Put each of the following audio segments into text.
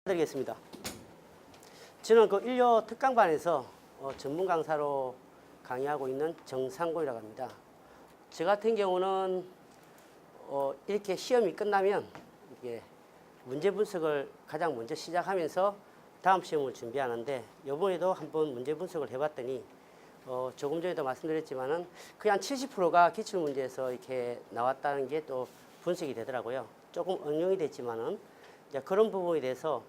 드리겠습니다. 저는 그 인료 특강반에서 전문 강사로 강의하고 있는 정상고이라고 합니다. 저 같은 경우는 이렇게 시험이 끝나면 이게 문제 분석을 가장 먼저 시작하면서 다음 시험을 준비하는데, 이번에도 한번 문제 분석을 해봤더니 조금 전에도 말씀드렸지만은 거의 한 70%가 기출문제에서 이렇게 나왔다는 게 또 분석이 되더라고요. 조금 응용이 됐지만은 그런 부분에 대해서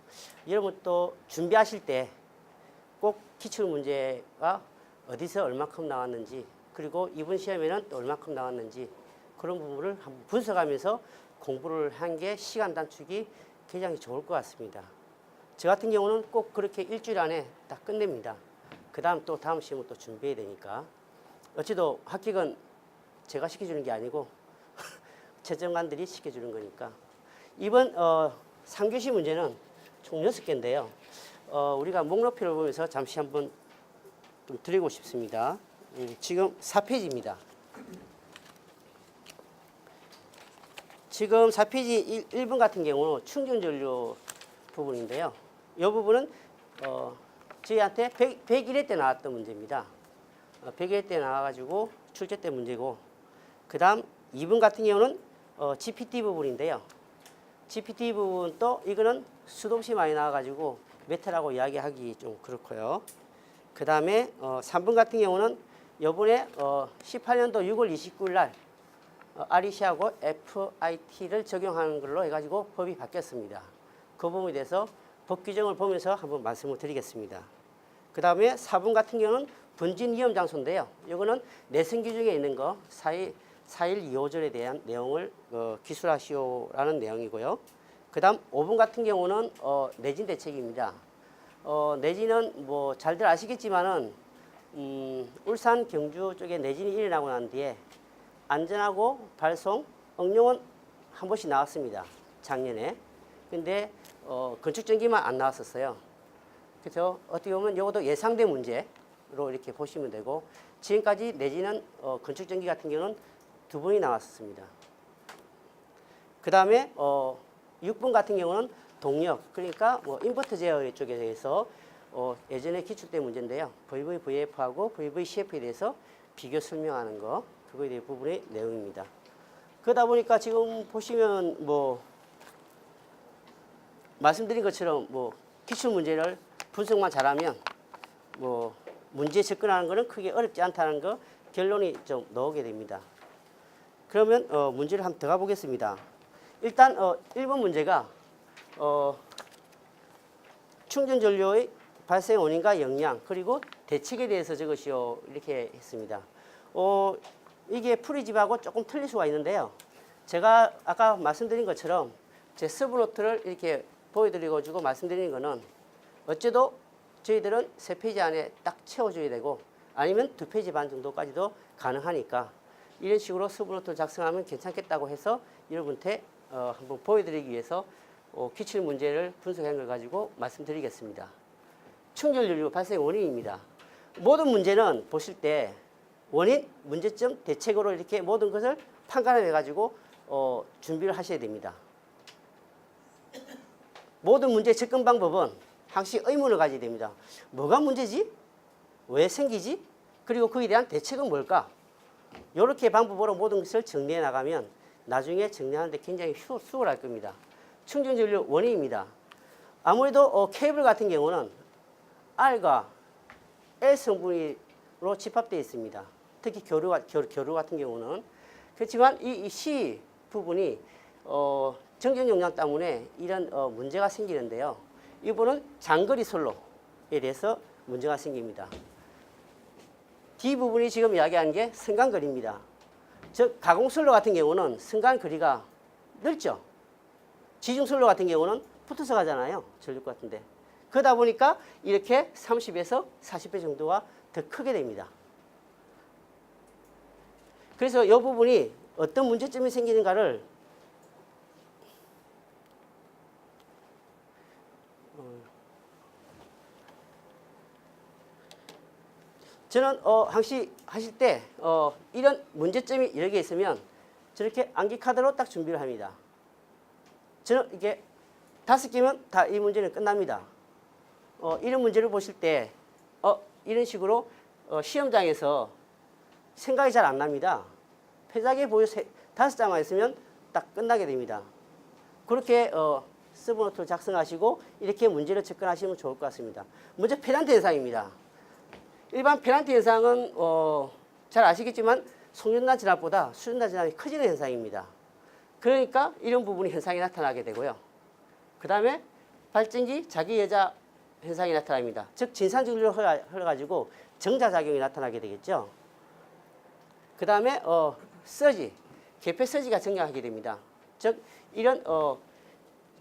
여러분 또 준비하실 때 꼭 기출문제가 어디서 얼마큼 나왔는지, 그리고 이번 시험에는 또 얼마큼 나왔는지, 그런 부분을 한번 분석하면서 공부를 한 게 시간 단축이 굉장히 좋을 것 같습니다. 저 같은 경우는 꼭 그렇게 일주일 안에 딱 끝냅니다. 그 다음 또 다음 시험을 또 준비해야 되니까. 어찌도 합격은 제가 시켜주는 게 아니고 채점관들이 시켜주는 거니까. 이번 3교시 문제는 총 6개인데요. 우리가 목록표를 보면서 잠시 한번 좀 드리고 싶습니다. 지금 4페이지입니다. 지금 4페이지 1번 같은 경우는 충전전류 부분인데요. 이 부분은 저희한테 101회 때 나왔던 문제입니다. 101회 때 나와가지고 출제 때 문제고, 그 다음 2번 같은 경우는 GPT 부분인데요. GPT 부분 또 이거는 수도 없이 많이 나와가지고 메타라고 이야기하기 좀 그렇고요. 그 다음에 3번 같은 경우는 요번에 18년도 6월 29일 날 REC하고 FIT를 적용하는 걸로 해가지고 법이 바뀌었습니다. 그 부분에 대해서 법 규정을 보면서 한번 말씀을 드리겠습니다. 그 다음에 4번 같은 경우는 분진 위험 장소인데요. 이거는 내성 규정에 있는 거 4일 2호절에 대한 내용을 기술하시오라는 내용이고요. 그 다음 5번 같은 경우는 내진 대책입니다. 내진은 뭐 잘들 아시겠지만은 울산 경주 쪽에 내진이 일어나고 난 뒤에 안전하고 발송, 응용은 한 번씩 나왔습니다. 작년에. 근데 건축전기만 안 나왔었어요. 그래서 어떻게 보면 이것도 예상된 문제로 이렇게 보시면 되고, 지금까지 내지는 건축전기 같은 경우는 2번이 나왔었습니다. 그 다음에 6번 같은 경우는 동력, 그러니까 인버터 제어 쪽에 대해서 예전에 기출대 문제인데요. VVVF하고 VVCF에 대해서 비교 설명하는 거, 그거에 대한 부분의 내용입니다. 그러다 보니까 지금 보시면 말씀드린 것처럼 기출 문제를 분석만 잘하면 문제에 접근하는 것은 크게 어렵지 않다는 거 결론이 좀 나오게 됩니다. 그러면 문제를 한번 더 가보겠습니다. 일단 1번 문제가 충전전류의 발생 원인과 영향, 그리고 대책에 대해서 적으시오 이렇게 했습니다. 이게 프리집하고 조금 틀릴 수가 있는데요. 제가 아까 말씀드린 것처럼 제 서브노트를 이렇게 보여드리고 말씀드리는 거는 어째도 저희들은 3페이지 안에 딱 채워줘야 되고, 아니면 2페이지 반 정도까지도 가능하니까 이런 식으로 서브노트를 작성하면 괜찮겠다고 해서 여러분한테 한번 보여드리기 위해서 기출 문제를 분석한 걸 가지고 말씀드리겠습니다. 충전전류 발생 원인입니다. 모든 문제는 보실 때 원인, 문제점, 대책으로 이렇게 모든 것을 판가름해 가지고 준비를 하셔야 됩니다. 모든 문제 접근 방법은 항상 의문을 가져야 됩니다. 뭐가 문제지? 왜 생기지? 그리고 그에 대한 대책은 뭘까? 이렇게 방법으로 모든 것을 정리해 나가면 나중에 정리하는데 굉장히 수월할 겁니다. 충전전류 원인입니다. 아무래도 케이블 같은 경우는 R과 L 성분으로 집합되어 있습니다. 특히 교류 같은 경우는. 그렇지만 이 C 부분이 정전 용량 때문에 이런 문제가 생기는데요. 이분은 장거리 선로에 대해서 문제가 생깁니다. D 부분이 지금 이야기하는 게 승강거리입니다. 즉 가공선로 같은 경우는 승강거리가 넓죠. 지중선로 같은 경우는 붙어서 가잖아요. 전력 같은데. 그러다 보니까 이렇게 30에서 40배 정도가 더 크게 됩니다. 그래서 이 부분이 어떤 문제점이 생기는가를 저는 항시 하실 때 이런 문제점이 여러 개 있으면 저렇게 암기카드로 딱 준비를 합니다. 저는 이게 5개면 다 이 문제는 끝납니다. 이런 문제를 보실 때 이런 식으로 시험장에서 생각이 잘 안 납니다. 패자기에 보여 5장만 있으면 딱 끝나게 됩니다. 그렇게 서브노트를 작성하시고 이렇게 문제를 접근하시면 좋을 것 같습니다. 먼저 페넌트 현상입니다. 일반 페넌트 현상은 잘 아시겠지만 송전단 진압보다 수전단 진압이 커지는 현상입니다. 그러니까 이런 부분이 현상이 나타나게 되고요. 그 다음에 발전기 자기여자 현상이 나타납니다. 즉 진상진리로 흘러가지고 정자작용이 나타나게 되겠죠. 그 다음에 서지, 개폐 서지가 증가하게 됩니다. 즉 이런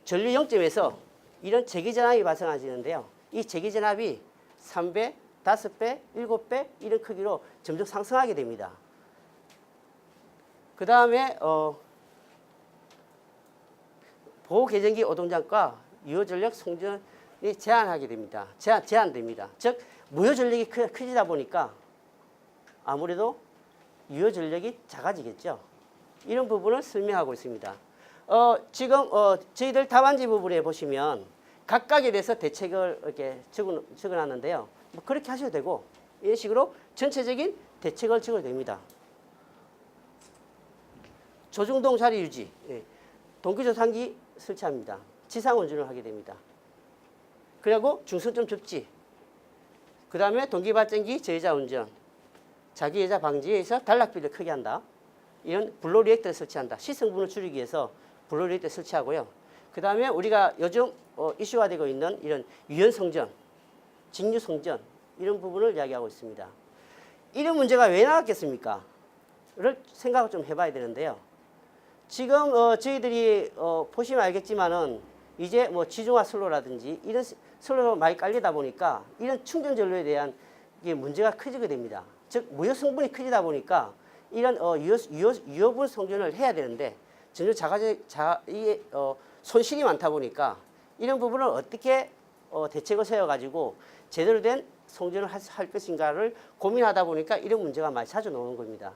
전류 0점에서 이런 재기전압이 발생하시는데요. 이 재기전압이 3배, 5배, 7배 이런 크기로 점점 상승하게 됩니다. 그 다음에 보호개전기 오동장과 유효전력 송전이 제한하게 됩니다. 제한됩니다. 즉 무효전력이 커지다 보니까 아무래도 유효전력이 작아지겠죠. 이런 부분을 설명하고 있습니다. 지금 저희들 답안지 부분에 보시면 각각에 대해서 대책을 이렇게 적어놨는데요. 뭐 그렇게 하셔도 되고 이런 식으로 전체적인 대책을 적어도 됩니다. 조중동 자리 유지, 동기조상기 설치합니다. 지상 운전을 하게 됩니다. 그리고 중선점 접지, 그 다음에 동기발전기 저여자 운전, 자기여자 방지에 의해서 단락비를 크게 한다. 이런 블로 리액터를 설치한다. 시성분을 줄이기 위해서 블로 리액터를 설치하고요. 그 다음에 우리가 요즘 이슈가 되고 있는 이런 유연성전, 직류성전 이런 부분을 이야기하고 있습니다. 이런 문제가 왜 나왔겠습니까? 를 생각을 좀 해봐야 되는데요. 지금 저희들이 보시면 알겠지만은 이제 뭐 지중화 선로라든지 이런 선로가 많이 깔리다 보니까 이런 충전 전로에 대한 이게 문제가 커지게 됩니다. 즉 무효 성분이 커지다 보니까 이런 유효분 송전을 해야 되는데 전혀 이게 손실이 많다 보니까 이런 부분을 어떻게 대책을 세워가지고 제대로 된 송전을 할 것인가를 고민하다 보니까 이런 문제가 많이 자주 나오는 겁니다.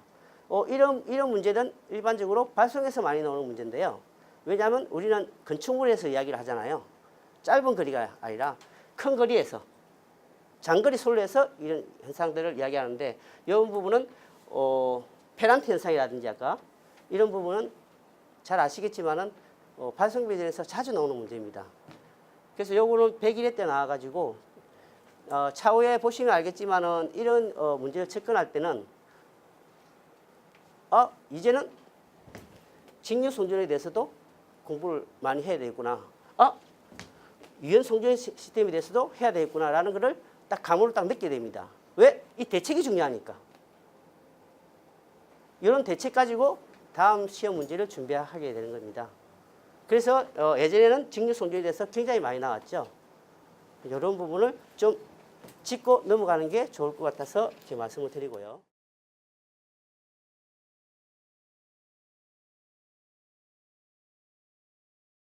이런 문제는 일반적으로 발송에서 많이 나오는 문제인데요. 왜냐하면 우리는 건축물에서 이야기를 하잖아요. 짧은 거리가 아니라 큰 거리에서 장거리 선로에서 이런 현상들을 이야기하는데 이런 부분은 페넌트 현상이라든지 아까 이런 부분은 잘 아시겠지만은 발송 배전에서 자주 나오는 문제입니다. 그래서 요거는 101회 때 나와가지고 차후에 보시면 알겠지만은 이런 문제를 접근할 때는 이제는 직류 송전에 대해서도 공부를 많이 해야 되겠구나. 유연 송전 시스템에 대해서도 해야 되겠구나라는 것을 딱 감으로 딱 느끼게 됩니다. 왜? 이 대책이 중요하니까. 이런 대책 가지고 다음 시험 문제를 준비하게 되는 겁니다. 그래서 예전에는 직류 송전에 대해서 굉장히 많이 나왔죠. 이런 부분을 좀 짚고 넘어가는 게 좋을 것 같아서 이렇게 말씀을 드리고요.